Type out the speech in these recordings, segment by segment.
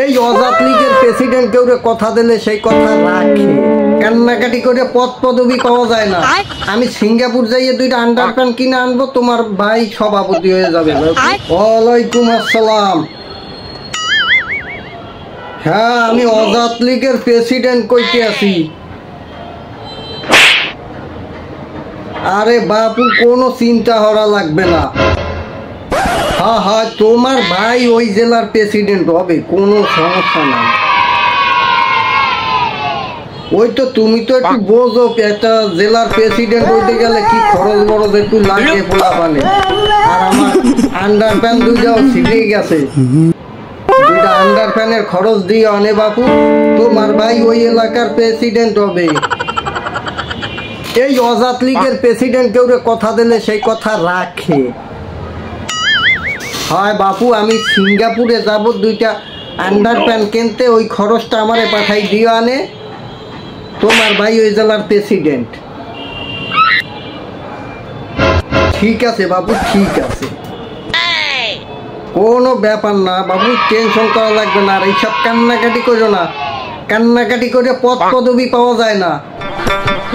এই অজাত লীগের প্রেসিডেন্ট কেউ কথা দিলে সেই কথা রাখে, কান্নাকাটি করে পদ পদবি পাওয়া যায় না। আমি সিঙ্গাপুর যাইয়ে 2টা আন্ডারপ্যান্ট কিনে আনবো, তোমার ভাই সভাপতি হয়ে যাবে। ওয়ালাইকুম আসসালাম। হ্যাঁ, আমি অজাত লীগের প্রেসিডেন্ট কইতে আছি। আরে বাপু, কোনো চিন্তা করা লাগবে না। হ্যাঁ হ্যাঁ, তোমার ভাই ওই জেলার প্রেসিডেন্ট হবে, কোনো সমস্যা নাই। ওই তো তুমি তো একটু বোঝো, একটা জেলার প্রেসিডেন্ট হইতে গেলে কি খরচ বরচ একটু লাগে পোলা পানে। আর আমার আন্ডারপ্যান 2টাও ছিঁড়ে গেছে, 2টা আন্ডারপ্যানের খরচ দিয়ে আনে বাপু। তোমার ভাই ওই এলাকার প্রেসিডেন্ট হবে। এই অজাত লীগের প্রেসিডেন্ট কেউ কথা দিলে সেই কথা রাখে। হয় বাপু, আমি সিঙ্গাপুরে যাব 2টা আন্ডারপ্যান্ট কিনতে, ওই খরচটা আমারে পাঠাই দিয়ে আনে। তোমার ভাই ওই জেলার প্রেসিডেন্ট। ঠিক আছে বাবু, ঠিক আছে, কোনো ব্যাপার না বাবু, টেনশন করা লাগবে না। আর এইসব কান্নাকাটি করো না, কান্নাকাটি করে পদ পদবি পাওয়া যায় না।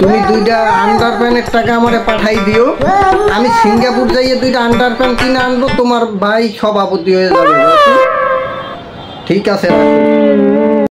তুমি 2টা আন্ডারপ্যান্টের টাকা আমারে পাঠাই দিও, আমি সিঙ্গাপুর যাইয়ে 2টা আন্ডারপ্যান্ট কিনে আনবো, তোমার ভাই সভাপতি হয়ে যাবে। ঠিক আছে, রাখো।